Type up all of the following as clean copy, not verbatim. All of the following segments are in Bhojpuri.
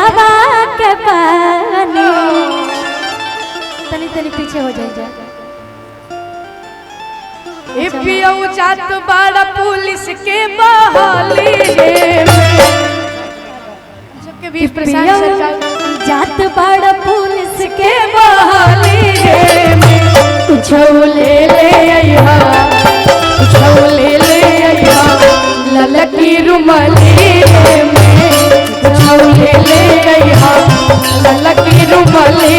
होठवा के पानी तनी तनी पीछे हो जाए पियऊ जात बड़ा पुलिस के बहाली के बीच प्रशासन सरकार जात बड़ा पुलिस के बहाली कुछ ले अइहा ललकी रुमाली कुछ ले अइहा ललकी रुमाली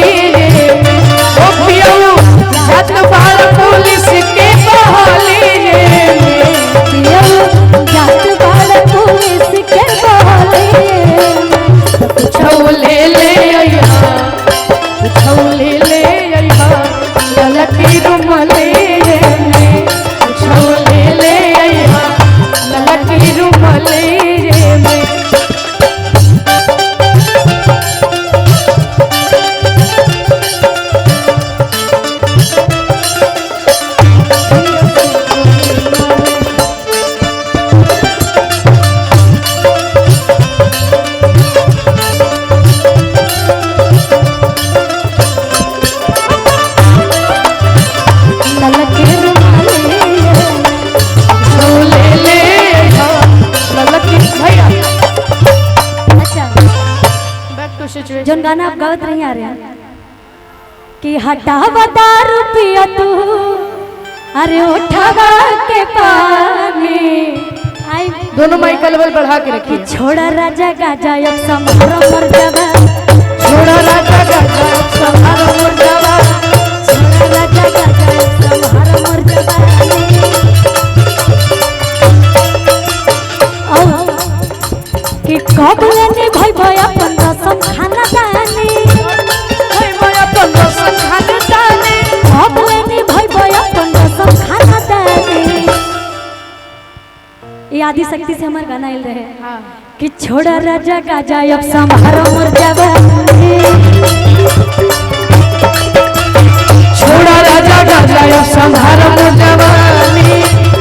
ओ पियऊ जात बड़ा पुलिस के बहाली पियऊ जात बड़ा पुलिस के बहाली ले अइहा ले अइहा ललकी रुमाली ले अइहा ललकी रुमाली जोन गाना आप गावत नहीं आ रहे हैं कि हटावा दारू पिया तू अरे उठावा के पानी आई दोनों माइक का लेवल बढ़ा के रखिए छोड़ा राजा गाजा अब संभारो मर जावा छोड़ा राजा गाजा अब संभारो मर जावा छोड़ा राजा गाजा अब संभारो मर जावा कि कब लेने भाई भाई अपन रसम खाना दानी भाई भाई अपन रसम खाना दानी कब लेने भाई भाई अपन रसम खाना दानी ये आदि शक्ति से हमारे गाना आइल रहे हाँ कि छोड़ा राजा गाजा अब संभारो मर जावा छोड़ा राजा गाजा अब संभारो मर जावा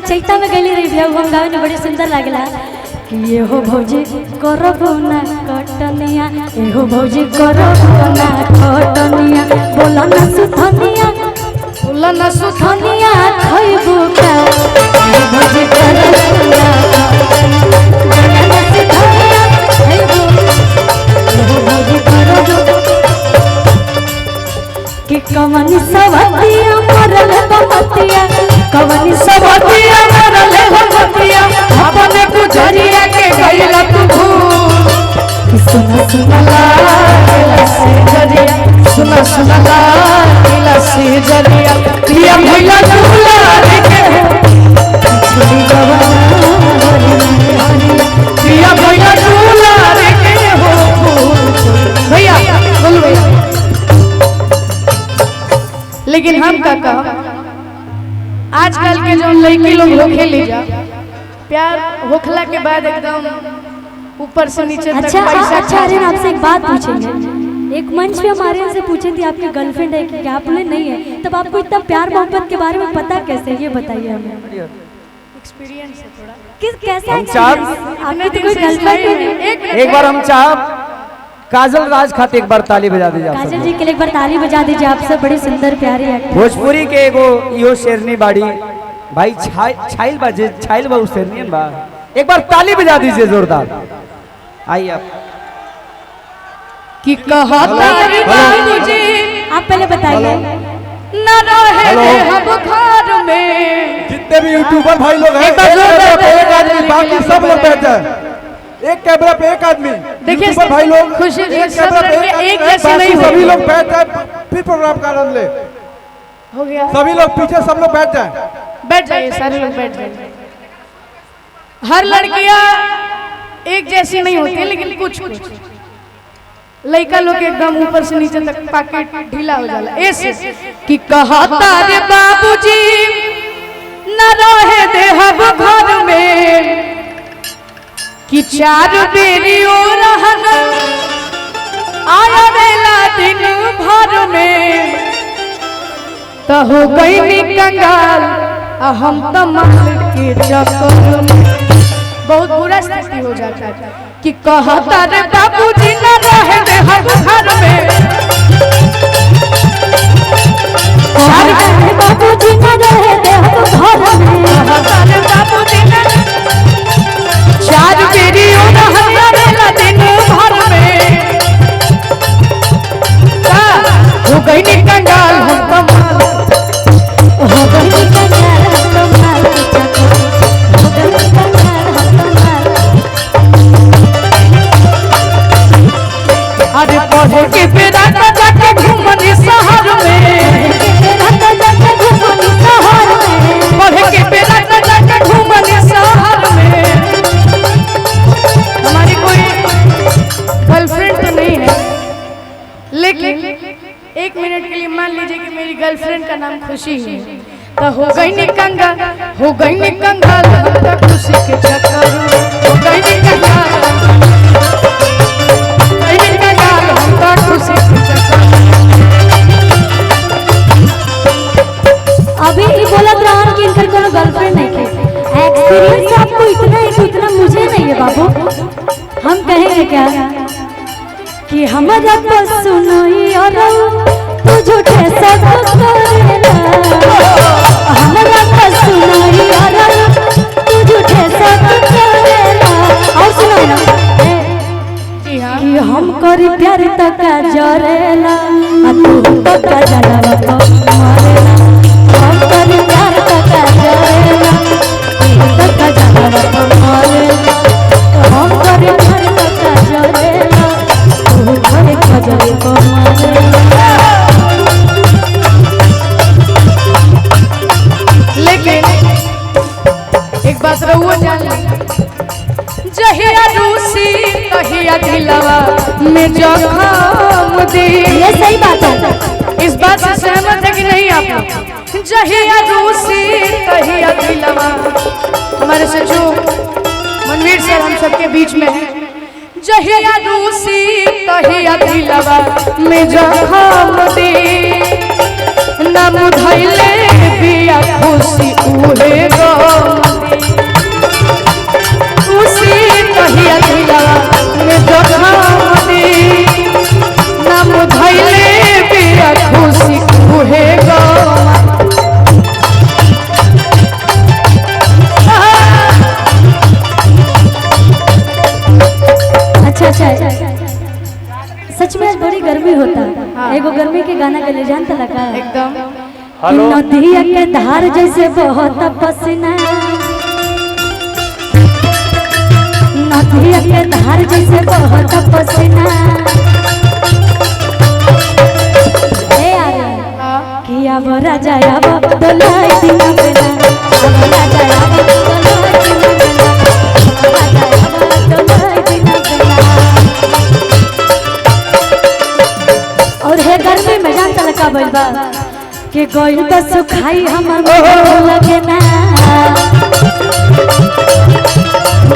चैता में गली रही भैया हम गावे बड़ी सुंदर लागला कि ये हो भौजी करब ना कटनिया ये हो भौजी करब ना कटनिया बोला ना सुथनिया खइबू का ये भौजी करब ना बोला ना सुथनिया खइबू ये भौजी करब कि कमनी सवतिया मरल बमतिया कवनी सबतिया मरल भगतिया अपने गुजरिया के गइला तू सुना सुना लागला से जरिया सुना सुना लागला से जरिया प्रिया भइला झूला रे के छुरी गवाना प्रिया भइला झूला रे के हो भैया बोल भैया लेकिन हम का कह आजकल के जो लड़की लोग होखे ले जा प्यार होखला के बाद एकदम ऊपर से नीचे तक पैसा अच्छा आर्यन आपसे एक बात पूछेंगे एक मंच पे हमारे यहाँ से पूछे थे आपकी गर्लफ्रेंड है कि आप लोग नहीं है तब आपको इतना प्यार मोहब्बत के बारे में पता कैसे ये बताइए हमें एक्सपीरियंस है थोड़ा किस कैसे आपने आपकी कोई गर्लफ्रेंड एक बार हम चाह काजल राज खाते एक बार ताली बजा दीजिए काजल जी के लिए एक बार ताली बजा दीजिए आपसे बड़ी सुंदर प्यारी एक्टर भोजपुरी के एगो इहो शेरनी बाड़ी भाई छाइल बाजे छाइल बा शेरनी बा एक बार ताली बजा दीजिए जोरदार आइए आप कि कहता रे बाबूजी आप पहले बताइए न रहे हम घर में जितने भी यूट्यूबर भाई लोग हैं एक आदमी बाकी सब लोग बैठ जाए एक कैमरा पे एक आदमी देखिए भाई लोग खुशी एक कैमरा पे एक जैसे नहीं सभी लोग बैठ जाए फिर प्रोग्राम का आनंद ले हो गया। सभी लोग पीछे सब लोग बैठ जाए। बैठ जाइए, सारे लोग बैठ जाइए। हर लड़कियां एक जैसी नहीं होती, लेकिन कुछ कुछ लड़का लोग एकदम ऊपर से नीचे तक पैकेट ढीला हो जाला। ऐसे कि कहता रे बाबूजी न रहे देहब घर में, कि 4 बेरी ओ रहन आया बेला दिन भर में, तो हो गई कंगाल हम तो माल के चक्कर में। बहुत बुरा स्थिति हो जाता है कि कहता रे बाबूजी न रहे देहब घर में, बाबूजी न रहे देहब घर में, कहता रे बाबूजी न 4 बेरी ओ रहन दिन भर में, हो गई कंगाल हम तो माल, हो गई कंगाल हम तो माल के चक्कर, हो गई कंगाल हम तो माल। अरे पढ़े के बेरा न जाके घूमनी शहर में, पढ़े के बेरा न जाके घूमनी शहर में। हमारी कोई गर्लफ्रेंड तो नहीं है, लेकिन 1 मिनट के लिए मान लीजिए कि मेरी गर्लफ्रेंड का नाम खुशी है, तो हो गई नी कंगाल, हो गई नी कंगाल हम तो खुशी के चक्कर में, हो गई नी कंगाल, हो गई नी कंगाल हम तो खुशी के चक्कर में। अभी ये बोलत रहन कि इनकर कोनो गर्लफ्रेंड नहीं है। एक्सपीरियंस आपको इतना है कि उतना मुझे नहीं है बाबू। हम कहेंगे क्या कि हमारा तो सुनोई और तू झूठे सब करेला, हमारा तो सुनोई और तू झूठे सब करेला। और सुनो ना जी हाँ, कि हम करी प्यार तो का जरेला, आ तू तो का जलावा तो मरेला। हम करी प्यार तो का जरेला, तू तो का जलावा तो मरेला। हम करी प्यार तो का जरेला, तू करे खजरे को मरेला। लेकिन एक बात रहुआ जान ली, जहिया रूसी तहिया दिलवा में जखम दी। ये सही बात है। इस बात से सहमत है कि नहीं आप लोग? जहिया रूसी तहिया दिलवा, हमारे सचो मनवीर सर हम सबके बीच में है। जहिया रूसी तहिया दिलवा में जखम दी, नाम धैले बिया खुशी उहे गम दी। खुशी तहिया दिलवा में जखम दी, नाम धैले बिया खुशी उहे गम। अच्छा सच में आज बड़ी गर्मी होता है। एगो गर्मी के गाना के ले जानता लगा एकदम कि नदिया के धार जैसे बहुत पसीना, नदिया के धार जैसे बहुत पसीना। ए आरे कि अब राजा अब दोलाई दिन बेला, अब राजा अब दोलाई दिन बेला, अब राजा अब दोलाई दिन बेला। और हे गर्मी में जानता लगा बोलबा कि गोइल तो सुखाई हमर मुंह लगे ना,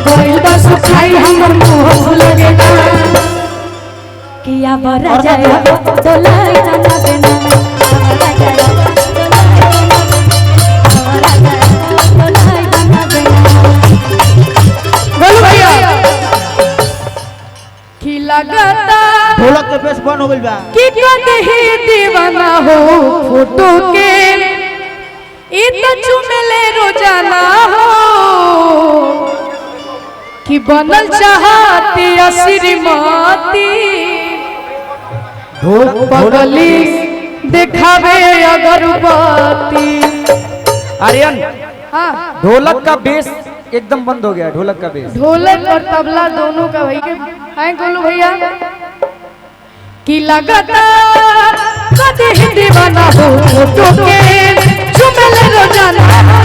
गोइल तो सुखाई हमर मुंह लगे ना। कि अब राजा अब दोलाई दिन बेला, अब राजा अब दोलाई दिन बेला। बोलो भैया कि लगता ढोलक के बेस बंद हो गइल बा। कि कहीं दीवाना हो फोटो के, ई तो चुमेले रोजाना हो, कि बनल चाहती श्रीमती, बगली दिखावे अगरबत्ती। आर्यन हाँ, ढोलक का बेस एकदम बंद हो गया। ढोलक का बेस, ढोलक और तबला दोनों का भाई के हैं गोलू भैया। कि लगता कभी दीवाना हो फोटो के, जाना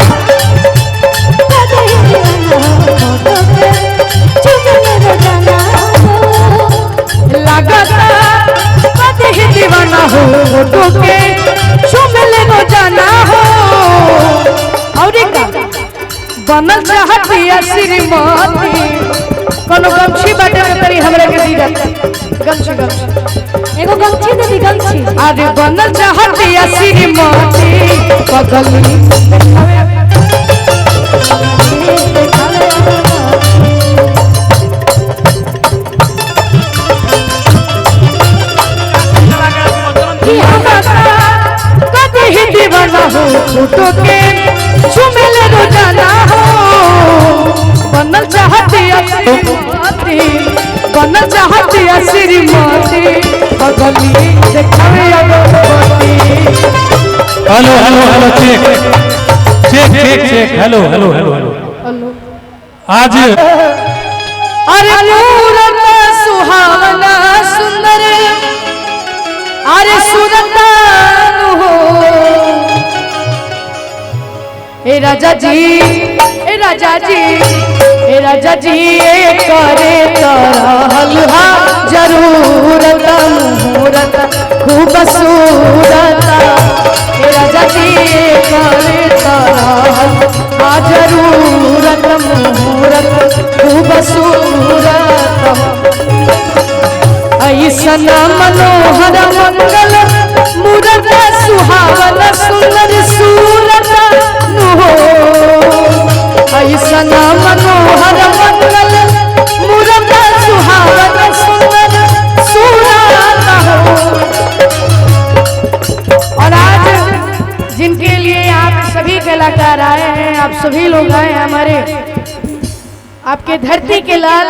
कदे दीवाना हो फोटो के चुमले रोजाना हो लगाता कदे दीवाना हो फोटो के चुमले रोजाना हो। और एक बनल चाहती है श्रीमती कोनो गमछी बाटे में तरी हमरे के दी जाता गमछी गमछी एगो गमछी दे दी गमछी अरे बनल चाहती है श्रीमती पगली कदे ही दीवाना हो फोटो के चुमेले रोजाना हो। बनल चाहती है श्रीमती बनल चाहती है श्रीमती पगली देखावे अगरबत्ती। Hello hello hello check check check check hello hello hello hello आज अरे मूरत सुहावना सुंदर अरे सुरतान हो ए राजा जी ए राजा जी ए राजा जी ए करे तरहलहा जरूरत मुहूर्त खूब सूरत ए राजा जी ए करे तरहलहा जरूरत मुहूर्त खूब सूरत। ऐसन मनोहर मंगल मूरत सुहावन सुंदर सूरत हो। ऐसन मनोहर मंगल मूरत सुहावन सुंदर सूरत हो। और आज जिनके लिए आप सभी कलाकार आए हैं आप सभी लोग आए हैं हमारे आपके धरती के लाल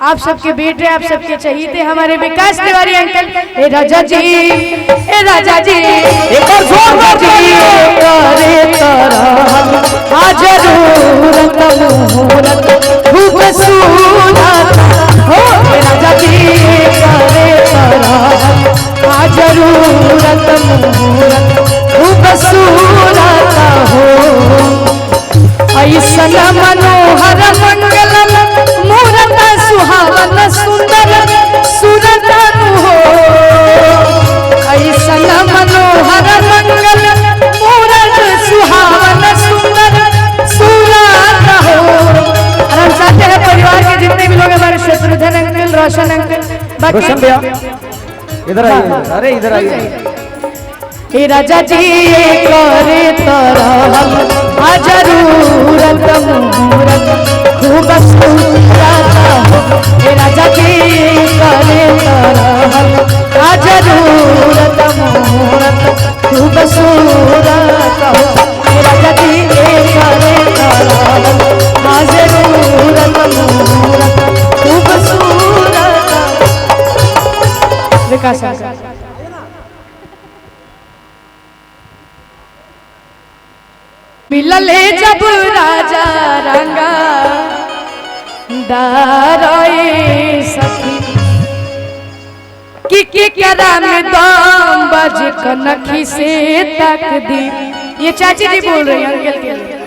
आप सबके बेटे आप सबके चहीते हमारे विकास तिवारी अंकल ए राजा जी ए राजा जी एक और जोरदार जी करे तरह आ जरूरत मुहूर्त खूब सूरत हो ए राजा जी करे तरह आ जरूरत मुहूर्त खूब सूरत हो। ऐसन मनोहर मंगल मूरत सुहावन सुंदर सूरत हो। ऐसन मनोहर मंगल मूरत सुहावन सुंदर सूरत हो। और हम चाहते हैं परिवार के जितने भी लोग हमारे शत्रुघ्न अंकल रोशन अंकल रोशन भैया इधर आइए अरे इधर आइए। ए राजा जी करे तरह आ जरूरत मुहूर्त खूब सूरत हो। ए राजा जी करे तरह आ जरूरत मुहूर्त खूब सूरत हो। ए राजा जी करे तरह आ जरूरत मुहूर्त खूब सूरत। विकास मिलले जब राजा रंगा दारोए सखी कि करा में दाम बज कनखी से तक दी। ये चाची जी बोल रही हैं अंकल के लिए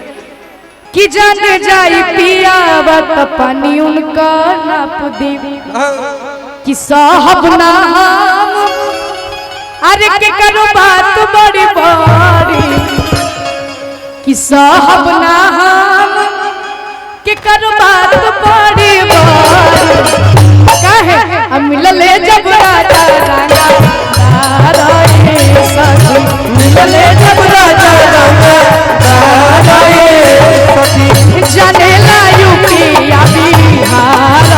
कि जान जाई पिया वत पानी उनका नाप दी कि साहब नाम अरे के करो बात बड़ी बड़ी कि साहब नाम के कर बात बड़ी बड़ी कहे हम मिलले जब राजा रंगा दारोए सखी मिलले जब राजा रंगा दारोए सखी जाने ला यूपी या बिहार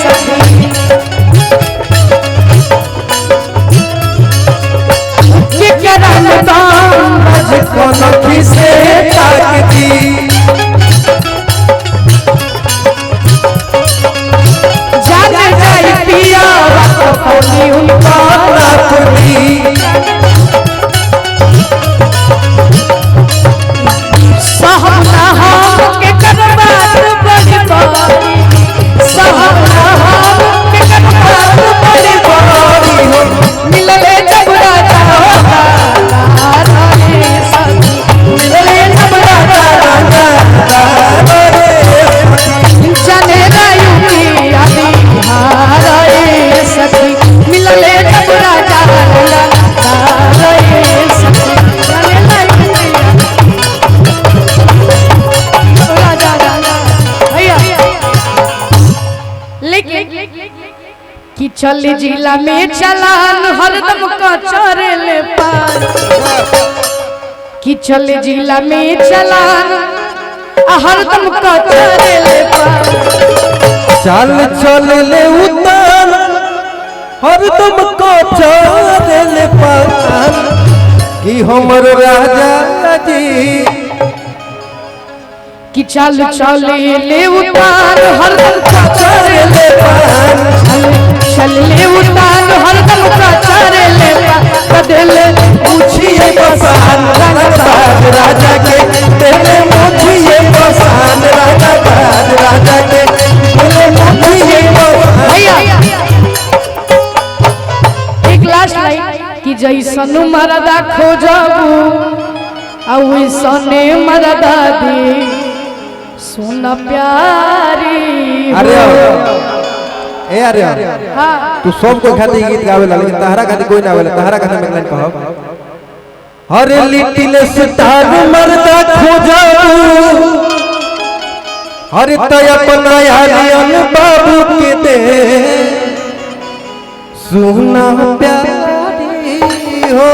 सखी के करम दाम मुझको नखी से ताकती जाने जाई पिया पानी उनका ताकती चल जिला में चलान हरदम का चरेले पार कि चल जिला में चलान हरदम का चरेले पार चल चल ले उतार हरदम को चले पार कि हमर राजा जी कि चल चल ले उतार हरदम का चरेले पार चल ले उतार हरदम का चरेले पार बदले पूछिए बसान राजा के तेरे पूछिए बसान राजा के तेरे पूछिए भैया एक लास्ट लाइन कि जैसन मरदा खोजबू आ वैसने मरदा दी सोना प्यारी अरे ए अरे हाँ तू सब को खातिर गीत गावेला लेकिन तहरा खातिर कोई ना गावेला तहरा खातिर मैं लाइन कहब अरे लिटिल स्टार मरदा खोजबू अरे तय अपना यालियन बाबू के दे सुना प्यारी हो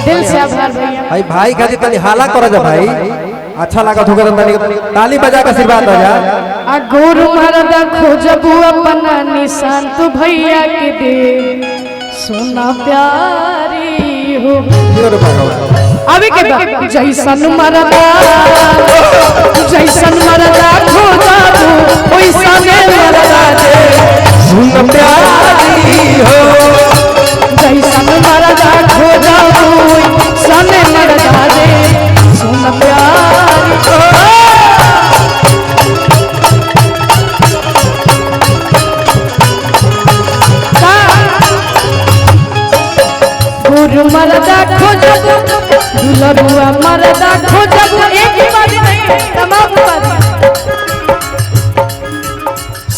दिल से आभार भैया भाई भाई खातिर तनी हाला करा जा भाई अच्छा लगा होगा तो तनी ताली बजा के आशीर्वाद दो जा आ गोर मरदा खोजबू अपना निशान तू भैया के दे सोना प्यारी हो अभी के बाद जैसन मरदा खोजबू वैसने मरदा दे सुन प्यारी हो जैसन मरदा खोजबू वैसने मरदा दे सुन प्यारी गुरु मरदा खोजबू दुलरुआ मरदा खोजबू एक ही बात नहीं तमाम बात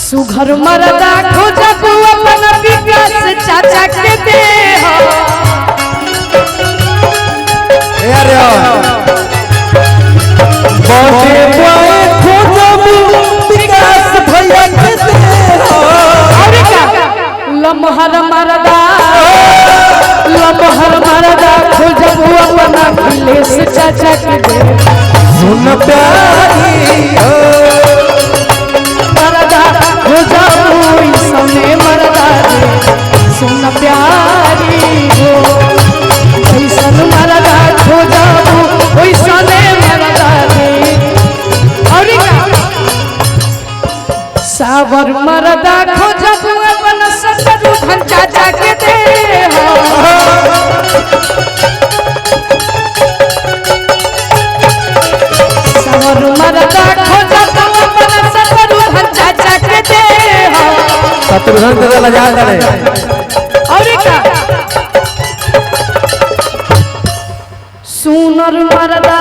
सुघर मरदा खोजबू अपन विकास चाचा के दे हो ए अरे बड़े बड़े खोजबू विकास भैया के दे और क्या लमहर मरदा खोजबू अपन अखिलेश चाचा के दे सुन प्यारी हो मरदा खोजबू सने मरदा दे सुन प्यारी हो ऐसन मरदा खोजबू वैसने मरदा दे और सावर मरदा खोजबू अपन सतरू धन चाचा के दे सावर मरदा खोजबू अपन सतरू धन चाचा के दे शत्रुघ्न के लजा करे और क्या सुनर मरदा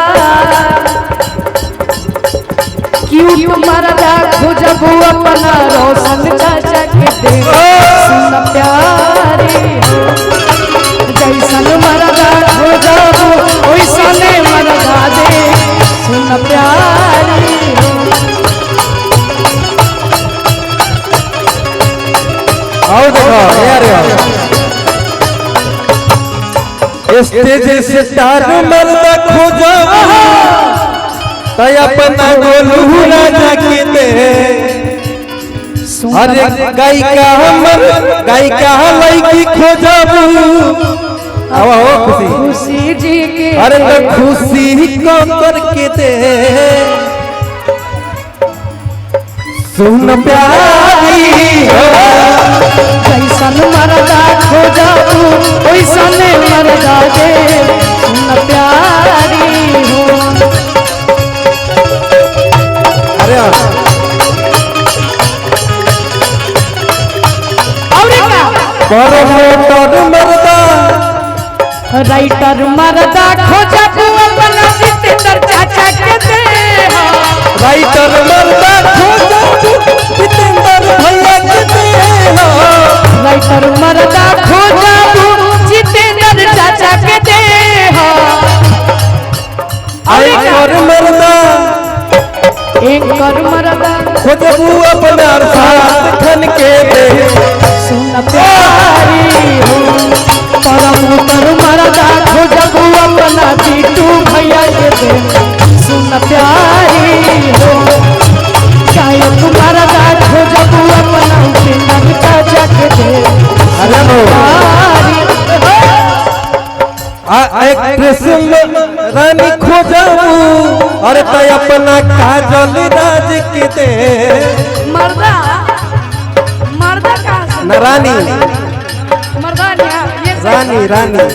क्यूट मरदा खोजबू अपना रोशन चाचा के दे सुन प्यारी जैसन मरदा खोजबू वैसने मरदा दे सुन प्यारी आओ देखो यार स्टेज से स्टार मरदा खोजो तय अपना गोलू राजा के दे अरे गायिका लड़की खोजबू आओ खुशी खुशी जी के अरे तो खुशी को करके दे सुन प्यारी हो जैसन मरदा खोजबू वैसने मरदा दे सुन प्यारी हो अरे और क्या प्रमोटर मरदा राइटर मरदा खोजबू अपना जितेंद्र चाचा के दे राइटर मरदा खोजबू जितेंद्र भैया के दे राइटर मरदा खोजबू जितेंद्र चाचा के दे और मरदा एक कर मरदा खोजबू अपना साथ खन के दे रेशम रानी खोजाऊ अरे तय अपना काजल राज के दे मर्दा मर्दा कहाँ से न रानी मर्दानिया ये रानी रानी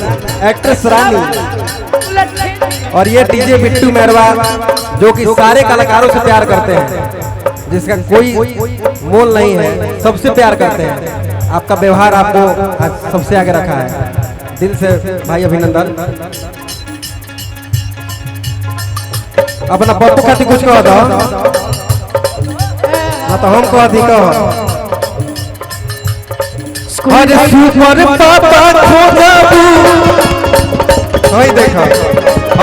एक्ट्रेस रानी उलट के और ये डीजे बिट्टू मेहरवा जो कि सारे कलाकारों से प्यार करते हैं जिसका कोई मोल नहीं है सबसे प्यार करते हैं आपका व्यवहार आपको आज सबसे आगे रखा है दिल से भाई अभिनंदन अपना पप्पू खातिर कुछ कह दो ना तो हम कह दी कह अरे सुपर पापा खोजाबू वही देखो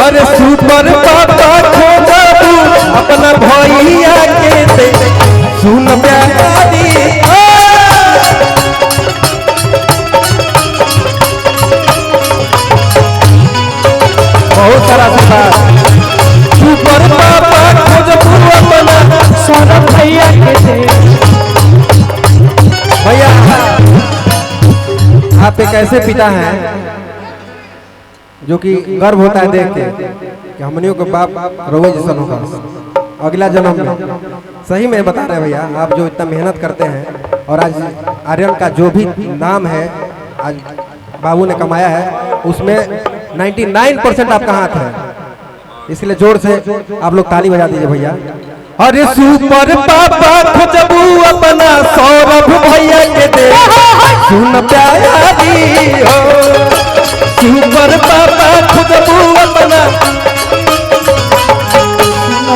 अरे सुपर पापा खोजाबू अपना भैया के दे सुन प्यारी बहुत सारा सुपर पापा खोजाबू अपना सौरभ भैया के थे भैया आप एक ऐसे पिता हैं जो कि गर्व होता है देख के कि हमनियों को बाप रोवे जैसा होगा अगला जन्म में सही में बता रहे हैं भैया आप जो इतना मेहनत करते हैं और आज आर्यन का जो भी नाम है आज बाबू ने कमाया है उसमें 99% आपका हाथ है इसलिए जोर से आप लोग ताली बजा दीजिए भैया अरे सुपर पापा खोजबू अपना सौरभ भैया के दे सुन प्यारी हो सुपर पापा खोजबू अपना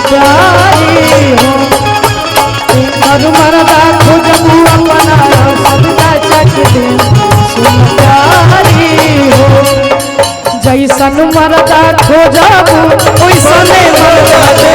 प्यारी हो मरदा खोजबू अपना सबका चक दे सुन प्यारी हो जैसन मरदा खोजबू वैसने मरदा दे